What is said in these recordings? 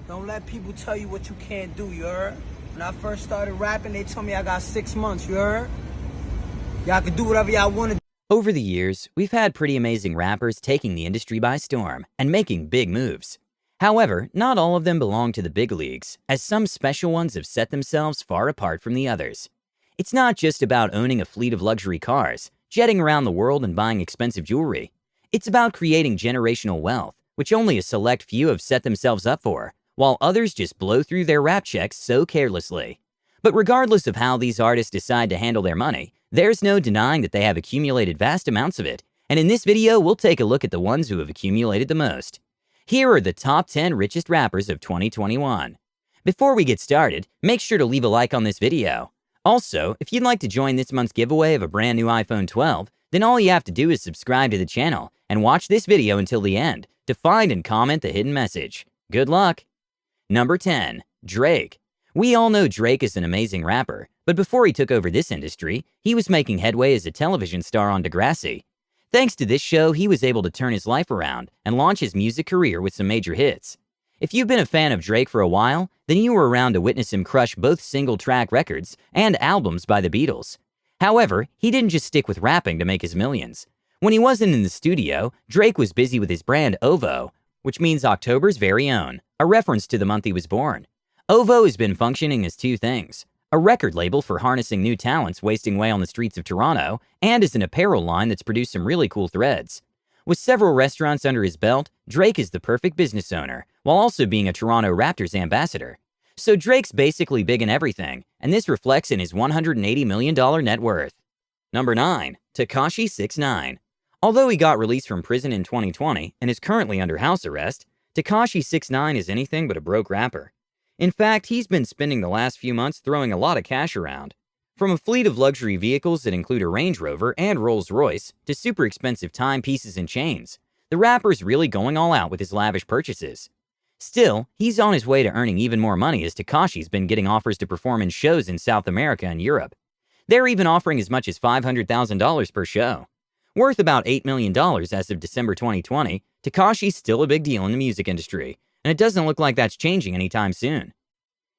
Don't let people tell you what you can't do, you heard? When I first started rapping, they told me I got 6 months, you heard? Y'all can do whatever y'all want to do. Over the years, we've had pretty amazing rappers taking the industry by storm and making big moves. However, not all of them belong to the big leagues, as some special ones have set themselves far apart from the others. It's not just about owning a fleet of luxury cars, jetting around the world and buying expensive jewelry. It's about creating generational wealth, which only a select few have set themselves up for, while others just blow through their rap checks so carelessly. But regardless of how these artists decide to handle their money, there's no denying that they have accumulated vast amounts of it, and in this video, we'll take a look at the ones who have accumulated the most. Here are the top 10 richest rappers of 2021. Before we get started, make sure to leave a like on this video. Also, if you'd like to join this month's giveaway of a brand new iPhone 12, then all you have to do is subscribe to the channel and watch this video until the end to find and comment the hidden message. Good luck! Number 10. Drake. We all know Drake is an amazing rapper, but before he took over this industry, he was making headway as a television star on Degrassi. Thanks to this show, he was able to turn his life around and launch his music career with some major hits. If you've been a fan of Drake for a while, then you were around to witness him crush both single-track records and albums by the Beatles. However, he didn't just stick with rapping to make his millions. When he wasn't in the studio, Drake was busy with his brand OVO, which means October's very own, a reference to the month he was born. OVO has been functioning as two things: a record label for harnessing new talents wasting away on the streets of Toronto, and as an apparel line that's produced some really cool threads. With several restaurants under his belt, Drake is the perfect business owner, while also being a Toronto Raptors ambassador. So Drake's basically big in everything, and this reflects in his $180 million net worth. Number 9. Tekashi 6ix9ine. Although he got released from prison in 2020 and is currently under house arrest, Tekashi 6ix9ine is anything but a broke rapper. In fact, he's been spending the last few months throwing a lot of cash around. From a fleet of luxury vehicles that include a Range Rover and Rolls-Royce to super expensive timepieces and chains, the rapper's really going all out with his lavish purchases. Still, he's on his way to earning even more money as Tekashi's been getting offers to perform in shows in South America and Europe. They're even offering as much as $500,000 per show. Worth about $8 million as of December 2020, Tekashi's still a big deal in the music industry, and it doesn't look like that's changing anytime soon.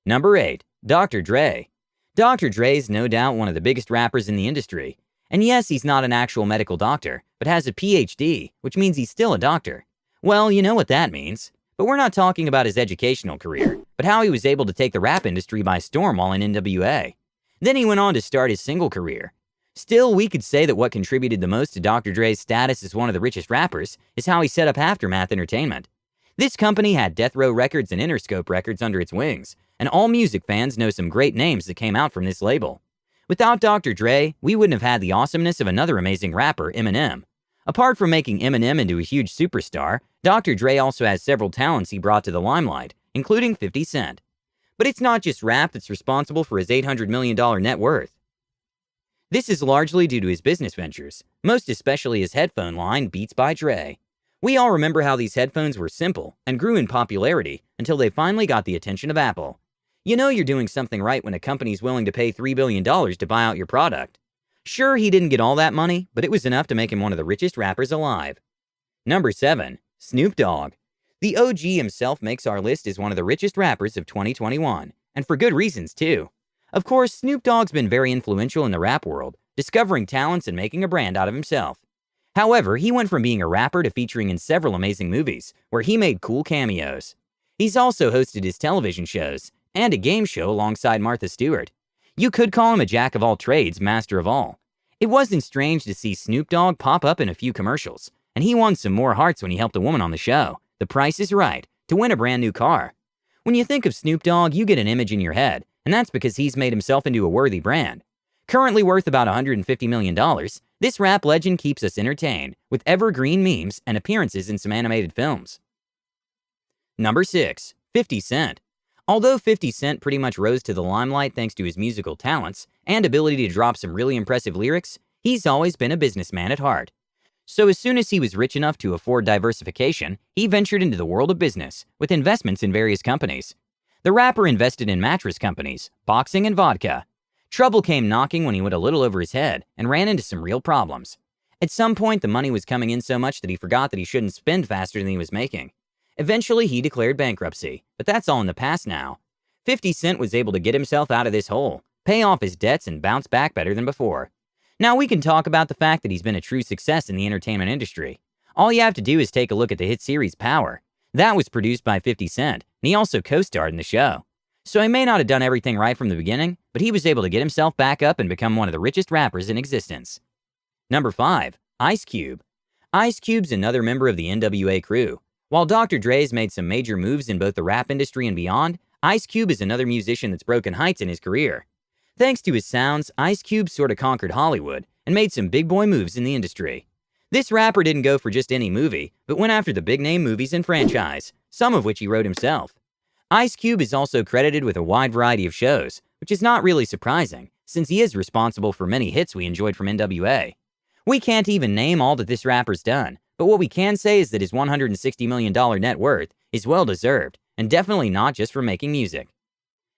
Number 8. Dr. Dre. Dr. Dre's no doubt one of the biggest rappers in the industry. And yes, he's not an actual medical doctor, but has a PhD, which means he's still a doctor. Well, you know what that means. But we're not talking about his educational career, but how he was able to take the rap industry by storm while in NWA. Then he went on to start his single career. Still, we could say that what contributed the most to Dr. Dre's status as one of the richest rappers is how he set up Aftermath Entertainment. This company had Death Row Records and Interscope Records under its wings, and all music fans know some great names that came out from this label. Without Dr. Dre, we wouldn't have had the awesomeness of another amazing rapper, Eminem. Apart from making Eminem into a huge superstar, Dr. Dre also has several talents he brought to the limelight, including 50 Cent. But it's not just rap that's responsible for his $800 million net worth. This is largely due to his business ventures, most especially his headphone line, Beats by Dre. We all remember how these headphones were simple and grew in popularity until they finally got the attention of Apple. You know you're doing something right when a company's willing to pay $3 billion to buy out your product. Sure, he didn't get all that money, but it was enough to make him one of the richest rappers alive. Number 7. Snoop Dogg. The OG himself makes our list as one of the richest rappers of 2021, and for good reasons too. Of course, Snoop Dogg's been very influential in the rap world, discovering talents and making a brand out of himself. However, he went from being a rapper to featuring in several amazing movies, where he made cool cameos. He's also hosted his television shows, and a game show alongside Martha Stewart. You could call him a jack of all trades, master of all. It wasn't strange to see Snoop Dogg pop up in a few commercials, and he won some more hearts when he helped a woman on the show, The Price is Right, to win a brand new car. When you think of Snoop Dogg, you get an image in your head, and that's because he's made himself into a worthy brand. Currently worth about $150 million, this rap legend keeps us entertained with evergreen memes and appearances in some animated films. Number 6. 50 Cent. Although 50 Cent pretty much rose to the limelight thanks to his musical talents and ability to drop some really impressive lyrics, he's always been a businessman at heart. So as soon as he was rich enough to afford diversification, he ventured into the world of business with investments in various companies. The rapper invested in mattress companies, boxing, and vodka. Trouble came knocking when he went a little over his head and ran into some real problems. At some point, the money was coming in so much that he forgot that he shouldn't spend faster than he was making. Eventually, he declared bankruptcy, but that's all in the past now. 50 Cent was able to get himself out of this hole, pay off his debts, and bounce back better than before. Now we can talk about the fact that he's been a true success in the entertainment industry. All you have to do is take a look at the hit series Power. That was produced by 50 Cent, and he also co-starred in the show. So he may not have done everything right from the beginning, but he was able to get himself back up and become one of the richest rappers in existence. Number 5. Ice Cube. Ice Cube's another member of the NWA crew. While Dr. Dre's made some major moves in both the rap industry and beyond, Ice Cube is another musician that's broken heights in his career. Thanks to his sounds, Ice Cube sort of conquered Hollywood and made some big boy moves in the industry. This rapper didn't go for just any movie, but went after the big name movies and franchise, some of which he wrote himself. Ice Cube is also credited with a wide variety of shows, which is not really surprising, since he is responsible for many hits we enjoyed from NWA. We can't even name all that this rapper's done, but what we can say is that his $160 million net worth is well deserved, and definitely not just from making music.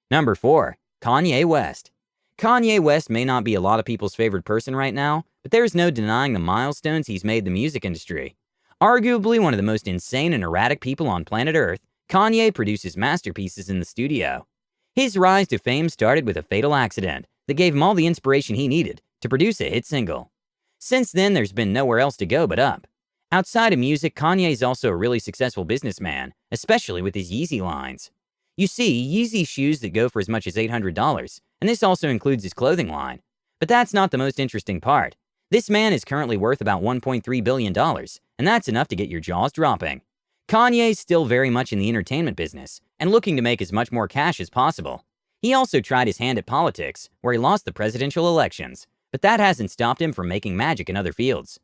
Number 4. Kayne West. Kanye West may not be a lot of people's favorite person right now, but there's no denying the milestones he's made the music industry. Arguably one of the most insane and erratic people on planet Earth, Kanye produces masterpieces in the studio. His rise to fame started with a fatal accident that gave him all the inspiration he needed to produce a hit single. Since then, there's been nowhere else to go but up. Outside of music, Kanye is also a really successful businessman, especially with his Yeezy lines. You see, Yeezy shoes that go for as much as $800, and this also includes his clothing line. But that's not the most interesting part. This man is currently worth about $1.3 billion, and that's enough to get your jaws dropping. Kanye's still very much in the entertainment business, and looking to make as much more cash as possible. He also tried his hand at politics, where he lost the presidential elections, but that hasn't stopped him from making magic in other fields.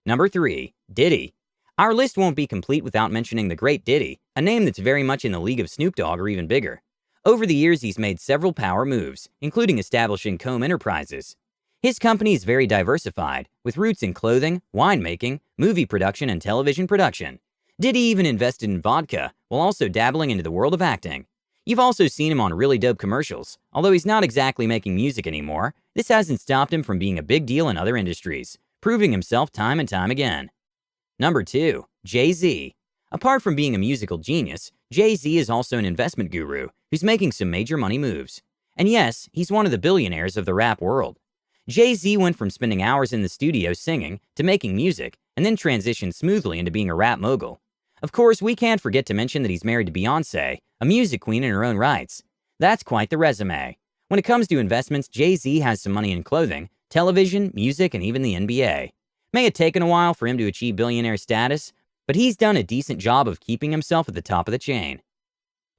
Number 3. Diddy. Our list won't be complete without mentioning the great Diddy, a name that's very much in the league of Snoop Dogg or even bigger. Over the years, he's made several power moves, including establishing Comb Enterprises. His company is very diversified, with roots in clothing, winemaking, movie production, and television production. Diddy even invested in vodka, while also dabbling into the world of acting. You've also seen him on really dope commercials. Although he's not exactly making music anymore, this hasn't stopped him from being a big deal in other industries, proving himself time and time again. Number 2. Jay-Z. Apart from being a musical genius, Jay-Z is also an investment guru who's making some major money moves. And yes, he's one of the billionaires of the rap world. Jay-Z went from spending hours in the studio singing to making music, and then transitioned smoothly into being a rap mogul. Of course, we can't forget to mention that he's married to Beyoncé, a music queen in her own rights. That's quite the resume. When it comes to investments, Jay-Z has some money in clothing, television, music, and even the NBA. May have taken a while for him to achieve billionaire status, but he's done a decent job of keeping himself at the top of the chain.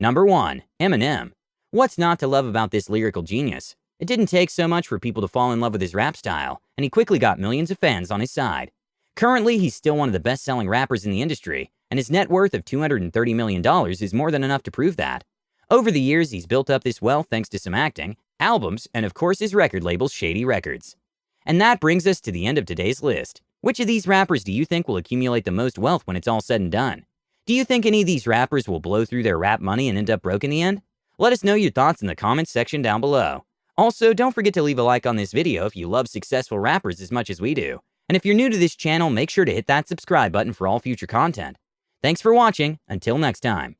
Number 1. Eminem. What's not to love about this lyrical genius? It didn't take so much for people to fall in love with his rap style, and he quickly got millions of fans on his side. Currently, he's still one of the best-selling rappers in the industry, and his net worth of $230 million is more than enough to prove that. Over the years, he's built up this wealth thanks to some acting, albums, and of course his record label, Shady Records. And that brings us to the end of today's list. Which of these rappers do you think will accumulate the most wealth when it's all said and done? Do you think any of these rappers will blow through their rap money and end up broke in the end? Let us know your thoughts in the comments section down below. Also, don't forget to leave a like on this video if you love successful rappers as much as we do. And if you're new to this channel, make sure to hit that subscribe button for all future content. Thanks for watching. Until next time.